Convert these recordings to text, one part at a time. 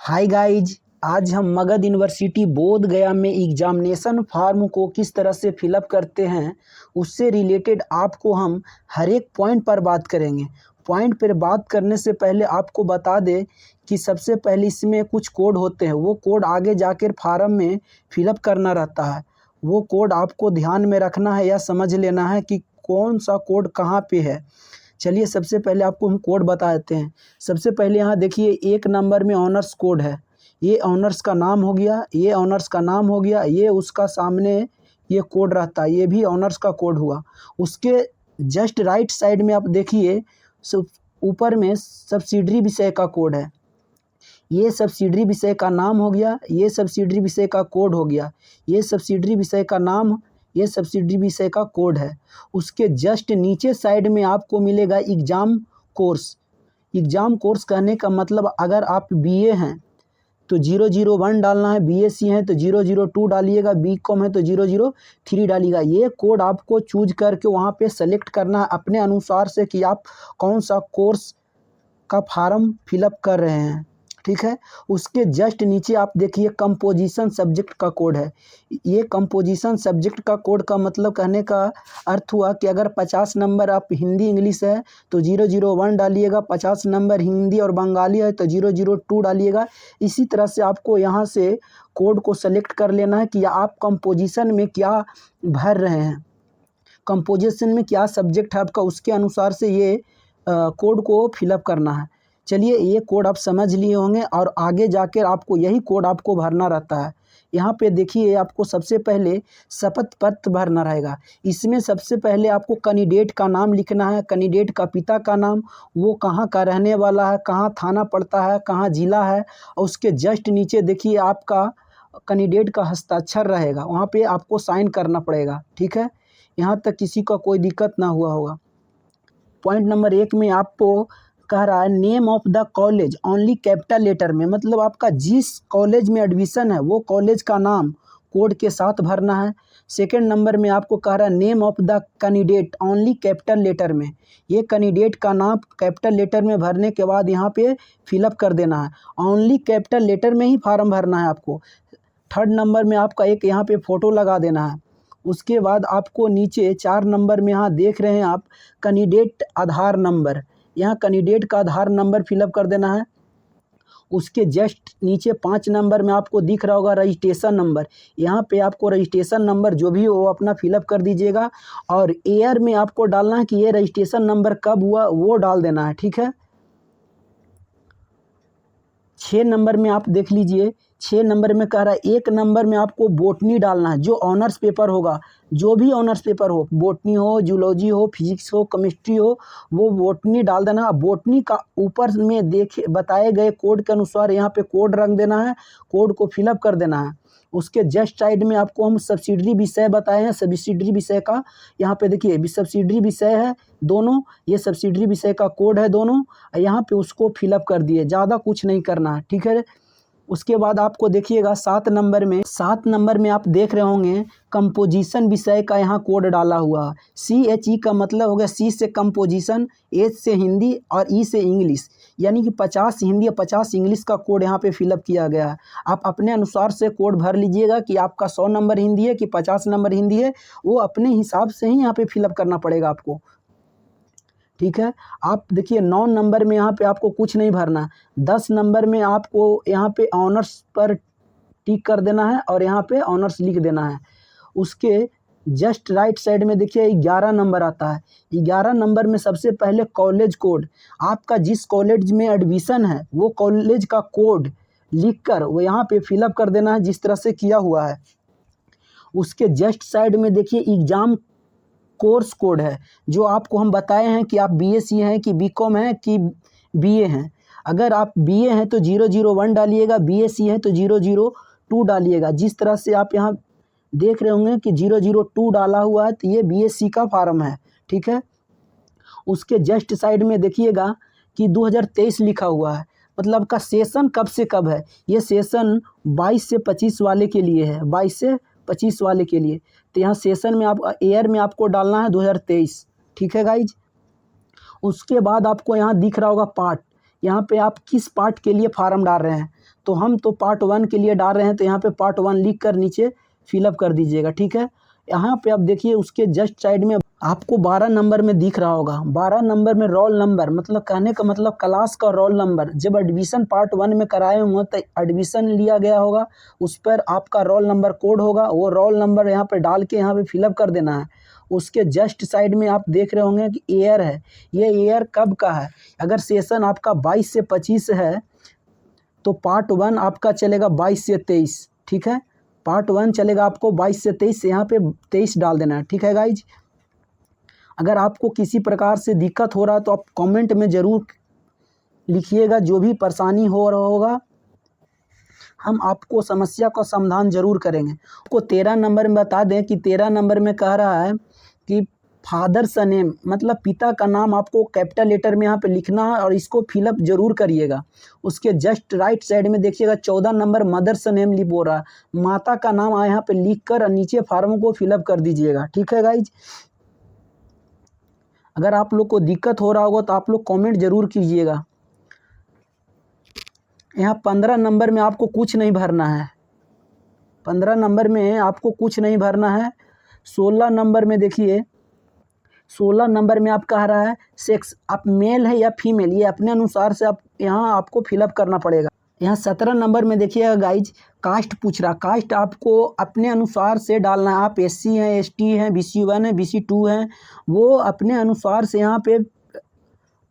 Hi guys, आज हम Magadh university बोध गया में एग्जामिनेशन फॉर्म को किस तरह से फिलअप करते हैं उससे रिलेटेड आपको हम हर एक पॉइंट पर बात करेंगे। पॉइंट पर बात करने से पहले आपको बता दें कि सबसे पहले इसमें कुछ कोड होते हैं, वो कोड आगे जाकर फॉर्म में फिलअप करना रहता है। वो कोड आपको ध्यान में रखना है या समझ लेना है कि कौन सा कोड कहाँ पे है। चलिए सबसे पहले आपको हम कोड बता देते हैं। सबसे पहले यहाँ देखिए 1 नंबर में ऑनर्स कोड है। ये ऑनर्स का नाम हो गया, ये ऑनर्स का नाम हो गया, ये उसका सामने ये कोड रहता है, ये भी ऑनर्स का कोड हुआ। उसके जस्ट राइट साइड में आप देखिए ऊपर में सब्सिडरी विषय का कोड है। ये सब्सिडरी विषय का नाम हो गया, ये सब्सिडरी विषय का कोड हो गया, ये सब्सिडरी विषय का नाम, ये सब्सिडरी विषय का कोड है। उसके जस्ट नीचे साइड में आपको मिलेगा एग्ज़ाम कोर्स। एग्ज़ाम कोर्स कहने का मतलब अगर आप बीए हैं तो 001 डालना है, बीएससी हैं तो 002 डालिएगा, बीकॉम है तो 003 डालिएगा। ये कोड आपको चूज करके वहाँ पे सेलेक्ट करना है अपने अनुसार से कि आप कौन सा कोर्स का फॉर्म फिलअप कर रहे हैं, ठीक है। उसके जस्ट नीचे आप देखिए कंपोजिशन सब्जेक्ट का कोड है। ये कंपोजिशन सब्जेक्ट का कोड का मतलब कहने का अर्थ हुआ कि अगर 50 नंबर आप हिंदी इंग्लिश है तो 001 डालिएगा, 50 नंबर हिंदी और बंगाली है तो 002 डालिएगा। इसी तरह से आपको यहाँ से कोड को सेलेक्ट कर लेना है कि आप कंपोजिशन में क्या भर रहे हैं, कंपोजिशन में क्या सब्जेक्ट है आपका, उसके अनुसार से ये कोड को फिलअप करना है। चलिए ये कोड आप समझ लिए होंगे और आगे जाकर आपको यही कोड आपको भरना रहता है। यहाँ पे देखिए आपको सबसे पहले शपथ पत्र भरना रहेगा। इसमें सबसे पहले आपको कैंडिडेट का नाम लिखना है, कैंडिडेट का पिता का नाम, वो कहाँ का रहने वाला है, कहाँ थाना पड़ता है, कहाँ जिला है, और उसके जस्ट नीचे देखिए आपका कैंडिडेट का हस्ताक्षर रहेगा, वहाँ पे आपको साइन करना पड़ेगा, ठीक है। यहाँ तक किसी का कोई दिक्कत ना हुआ होगा। पॉइंट नंबर 1 में आपको कह रहा है name of the college only capital letter में, मतलब आपका जिस कॉलेज में एडमिशन है वो कॉलेज का नाम कोड के साथ भरना है। सेकंड नंबर में आपको कह रहा है name of the candidate only capital letter में, ये कैंडिडेट का नाम कैपिटल लेटर में भरने के बाद यहाँ पे फिलअप कर देना है। ओनली कैपिटल लेटर में ही फॉर्म भरना है आपको। थर्ड नंबर में आपका एक यहाँ पे फ़ोटो लगा देना है। उसके बाद आपको नीचे 4 नंबर में यहाँ देख रहे हैं आप कैंडिडेट आधार नंबर, यहाँ कैंडिडेट का आधार नंबर फिलअप कर देना है। उसके जस्ट नीचे 5 नंबर में आपको दिख रहा होगा रजिस्ट्रेशन नंबर, यहाँ पे आपको रजिस्ट्रेशन नंबर जो भी हो वो अपना फिलअप कर दीजिएगा और ईयर में आपको डालना है कि ये रजिस्ट्रेशन नंबर कब हुआ वो डाल देना है, ठीक है। 6 नंबर में आप देख लीजिए, 6 नंबर में कह रहा है 1 नंबर में आपको बोटनी डालना है। जो ऑनर्स पेपर होगा, जो भी ऑनर्स पेपर हो, बोटनी हो, जूलॉजी हो, फिजिक्स हो, केमिस्ट्री हो, वो बोटनी डाल देना। बोटनी का ऊपर में देखे बताए गए कोड के अनुसार यहाँ पे कोड रख देना है, कोड को फिलअप कर देना है। उसके जस्ट साइड में आपको हम सब्सिडरी विषय बताए हैं, सब्सिडरी विषय का यहाँ पे देखिए सब्सिडरी विषय है दोनों, ये सब्सिडरी विषय का कोड है दोनों, यहाँ पे उसको फिलअप कर दिए, ज़्यादा कुछ नहीं करना है, ठीक है। उसके बाद आपको देखिएगा 7 नंबर में आप देख रहे होंगे कंपोजिशन विषय का यहाँ कोड डाला हुआ। CHE का मतलब हो गया C से कंपोजिशन, H से हिंदी और E से इंग्लिश, यानी कि 50 हिंदी और 50 इंग्लिश का कोड यहाँ पे फिलअप किया गया है। आप अपने अनुसार से कोड भर लीजिएगा कि आपका 100 नंबर हिंदी है कि 50 नंबर हिंदी है, वो अपने हिसाब से ही यहाँ पे फिलअप करना पड़ेगा आपको, ठीक है। आप देखिए 9 नंबर में यहाँ पे आपको कुछ नहीं भरना। 10 नंबर में आपको यहाँ पे ऑनर्स पर टिक कर देना है और यहाँ पे ऑनर्स लिख देना है। उसके जस्ट राइट साइड में देखिए 11 नंबर आता है। 11 नंबर में सबसे पहले कॉलेज कोड, आपका जिस कॉलेज में एडमिशन है वो कॉलेज का कोड लिखकर वो यहाँ पे फिलअप कर देना है जिस तरह से किया हुआ है। उसके जस्ट साइड में देखिए एग्ज़ाम कोर्स कोड है, जो आपको हम बताए हैं कि आप बीएससी हैं कि बीकॉम हैं कि बीए हैं। अगर आप बीए हैं तो 001 डालिएगा, बीएससी हैं तो 002 डालिएगा। जिस तरह से आप यहाँ देख रहे होंगे कि 002 डाला हुआ है तो ये बीएससी का फॉर्म है, ठीक है। उसके जस्ट साइड में देखिएगा कि 2023 लिखा हुआ है, मतलब का सेशन कब से कब है। ये सेशन 22 से 25 वाले के लिए है, 22 से 25 वाले के लिए। तो यहाँ सेशन में आप ईयर में आपको डालना है 2023, ठीक है गाइज। उसके बाद आपको यहाँ दिख रहा होगा पार्ट, यहाँ पे आप किस पार्ट के लिए फार्म डाल रहे हैं, तो हम तो पार्ट 1 के लिए डाल रहे हैं, तो यहाँ पे पार्ट 1 लिख कर नीचे फिलअप कर दीजिएगा। ठीक है, यहाँ पे आप देखिए उसके जस्ट साइड में आपको 12 नंबर में दिख रहा होगा, 12 नंबर में रोल नंबर, मतलब कहने का मतलब क्लास का रोल नंबर। जब एडमिशन पार्ट 1 में कराए होंगे तो एडमिशन लिया गया होगा, उस पर आपका रोल नंबर कोड होगा, वो रोल नंबर यहाँ पे डाल के यहाँ पे फिलअप कर देना है। उसके जस्ट साइड में आप देख रहे होंगे कि ईयर है, ये ईयर कब का है। अगर सेशन आपका 22 से 25 है तो पार्ट 1 आपका चलेगा 22 से 23। ठीक है, पार्ट 1 चलेगा आपको 22 से 23, यहाँ पे 23 डाल देना है। ठीक है गाइज, अगर आपको किसी प्रकार से दिक्कत हो रहा है तो आप कमेंट में ज़रूर लिखिएगा, जो भी परेशानी हो रहा होगा हम आपको समस्या का समाधान ज़रूर करेंगे। आपको 13 नंबर में बता दें कि 13 नंबर में कह रहा है कि फादर्स नेम, मतलब पिता का नाम आपको कैपिटल लेटर में यहाँ पे लिखना है और इसको फिलअप जरूर करिएगा। उसके जस्ट राइट साइड में देखिएगा 14 नंबर मदर्स नेम लिख हो रहा है, माता का नाम यहाँ पे लिख कर नीचे फार्म को फिलअप कर दीजिएगा। ठीक है गाइज, अगर आप लोग को दिक्कत हो रहा होगा तो आप लोग कमेंट जरूर कीजिएगा। यहाँ 15 नंबर में आपको कुछ नहीं भरना है, 15 नंबर में आपको कुछ नहीं भरना है। 16 नंबर में देखिए, 16 नंबर में आप कह रहा है सेक्स, आप मेल है या फीमेल, ये अपने अनुसार से आप यहाँ आपको फिलअप करना पड़ेगा। यहाँ 17 नंबर में देखिएगा गाइज, कास्ट पूछ रहा, कास्ट आपको अपने अनुसार से डालना है। आप SC हैं, ST हैं, BC1 है, BC2 हैं, वो अपने अनुसार से यहाँ पे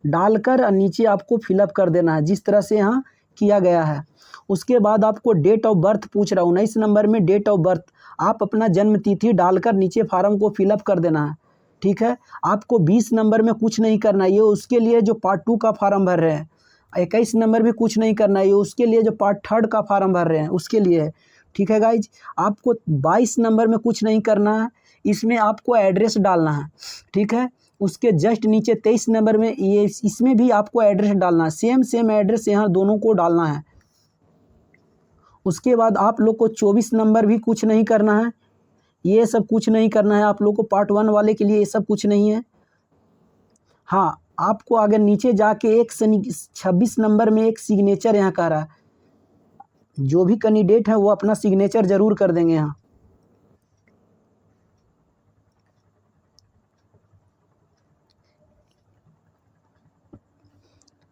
डालकर नीचे आपको फिलअप कर देना है, जिस तरह से यहाँ किया गया है। उसके बाद आपको डेट ऑफ बर्थ पूछ रहा, 19 नंबर में डेट ऑफ बर्थ, आप अपना जन्म तिथि डालकर नीचे फार्म को फिलअप कर देना है। ठीक है, आपको 20 नंबर में कुछ नहीं करना है, ये उसके लिए जो पार्ट 2 का फार्म भर रहे हैं। 21 नंबर में कुछ नहीं करना है, ये उसके लिए जो पार्ट 3 का फार्म भर रहे हैं उसके लिए है। ठीक है गाइज, आपको 22 नंबर में कुछ नहीं करना है, इसमें आपको एड्रेस डालना है। ठीक है, उसके जस्ट नीचे 23 नंबर में ये इसमें भी आपको एड्रेस डालना है, सेम एड्रेस यहाँ दोनों को डालना है। उसके बाद आप लोग को 24 नंबर भी कुछ नहीं करना है, ये सब कुछ नहीं करना है आप लोग को, पार्ट 1 वाले के लिए ये सब कुछ नहीं है। हाँ, आपको अगर नीचे जाके 26 नंबर में एक सिग्नेचर यहाँ कह रहा है, जो भी कैंडिडेट है वो अपना सिग्नेचर जरूर कर देंगे यहाँ।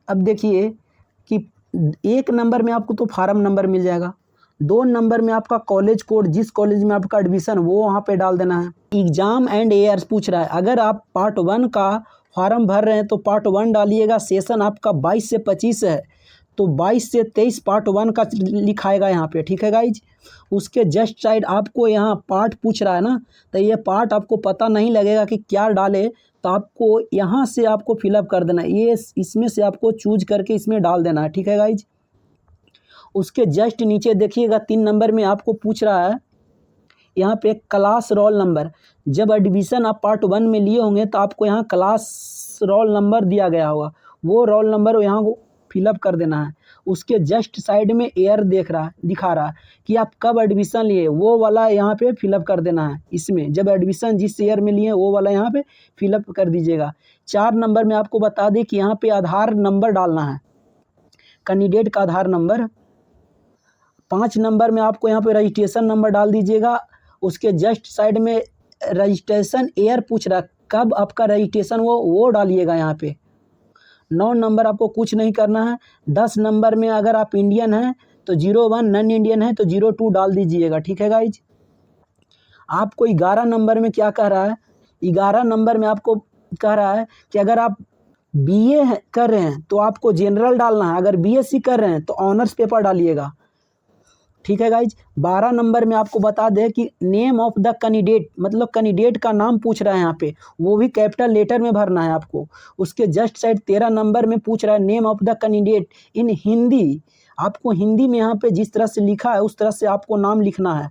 अब देखिए कि 1 नंबर में आपको तो फार्म नंबर मिल जाएगा, 2 नंबर में आपका कॉलेज कोड, जिस कॉलेज में आपका एडमिशन वो वहाँ पे डाल देना है। एग्ज़ाम एंड ईयर्स पूछ रहा है, अगर आप पार्ट 1 का फार्म भर रहे हैं तो पार्ट 1 डालिएगा। सेशन आपका 22 से 25 है तो 22 से 23 पार्ट 1 का लिखाएगा यहाँ पे। ठीक है गाइज, उसके जस्ट साइड आपको यहाँ पार्ट पूछ रहा है ना, तो ये पार्ट आपको पता नहीं लगेगा कि क्या डाले, तो आपको यहाँ से आपको फिलअप कर देना है, ये इसमें से आपको चूज करके इसमें डाल देना है। ठीक है गाइज, उसके जस्ट नीचे देखिएगा 3 नंबर में आपको पूछ रहा है यहाँ पे क्लास रोल नंबर। जब एडमिशन आप पार्ट 1 में लिए होंगे तो आपको यहाँ क्लास रोल नंबर दिया गया होगा, वो रोल नंबर यहाँ को फिलअप कर देना है। उसके जस्ट साइड में ईयर दिखा रहा है कि आप कब एडमिशन लिए, वो वाला यहाँ पे फिलअप कर देना है। इसमें जब एडमिशन जिस ईयर में लिए वो वाला यहाँ पे फिलअप कर दीजिएगा। 4 नंबर में आपको बता दें कि यहाँ पे आधार नंबर डालना है, कैंडिडेट का आधार नंबर। 5 नंबर में आपको यहाँ पे रजिस्ट्रेशन नंबर डाल दीजिएगा। उसके जस्ट साइड में रजिस्ट्रेशन ईयर पूछ रहा, कब आपका रजिस्ट्रेशन वो डालिएगा यहाँ पे। 9 नंबर आपको कुछ नहीं करना है। 10 नंबर में अगर आप इंडियन हैं तो 01, नॉन इंडियन है तो 02 डाल दीजिएगा। ठीक है गाइज, आपको 11 नंबर में क्या कह रहा है, 11 नंबर में आपको कह रहा है कि अगर आप BA कर रहे हैं तो आपको जनरल डालना है, अगर BSc कर रहे हैं तो ऑनर्स पेपर डालिएगा। ठीक है गाइज, 12 नंबर में आपको बता दें कि नेम ऑफ द कैंडिडेट, मतलब कैंडिडेट का नाम पूछ रहा है यहाँ पे, वो भी कैपिटल लेटर में भरना है आपको। उसके जस्ट साइड 13 नंबर में पूछ रहा है name of the candidate in Hindi, आपको हिंदी में यहाँ पे जिस तरह से लिखा है उस तरह से आपको नाम लिखना है।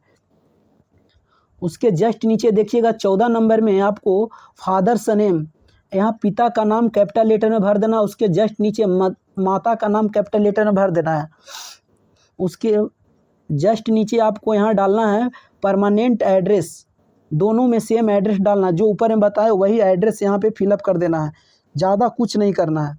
उसके जस्ट नीचे देखिएगा 14 नंबर में आपको फादर्स नेम, यहाँ पिता का नाम कैपिटल लेटर में भर देना। उसके जस्ट नीचे माता का नाम कैपिटल लेटर में भर देना है। उसके जस्ट नीचे आपको यहाँ डालना है परमानेंट एड्रेस, दोनों में सेम एड्रेस डालना, जो ऊपर में बताया वही एड्रेस यहाँ पे फिलअप कर देना है, ज़्यादा कुछ नहीं करना है।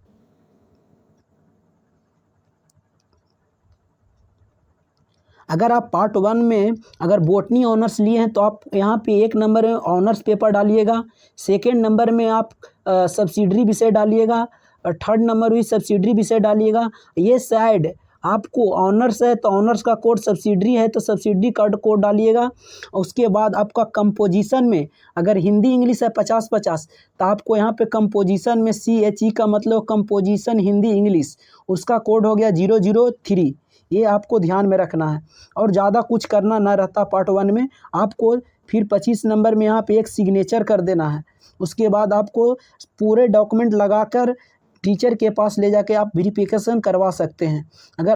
अगर आप पार्ट 1 में अगर बॉटनी ऑनर्स लिए हैं तो आप यहाँ पे 1 नंबर में ऑनर्स पेपर डालिएगा, सेकेंड नंबर में आप सब्सिडरी विषय डालिएगा, और थर्ड नंबर भी सब्सिडरी विषय डालिएगा। ये शायद आपको ऑनर्स है तो ऑनर्स का कोड, सब्सिडरी है तो सब्सिडरी का कोड डालिएगा। उसके बाद आपका कंपोजिशन में अगर हिंदी इंग्लिश है 50-50 तो आपको यहाँ पे कंपोजिशन में CHE का मतलब कंपोजिशन हिंदी इंग्लिश, उसका कोड हो गया 003। ये आपको ध्यान में रखना है और ज़्यादा कुछ करना ना रहता पार्ट 1 में। आपको फिर 25 नंबर में यहाँ पे एक सिग्नेचर कर देना है। उसके बाद आपको पूरे डॉक्यूमेंट लगाकर टीचर के पास ले जाके आप वेरिफिकेशन करवा सकते हैं। अगर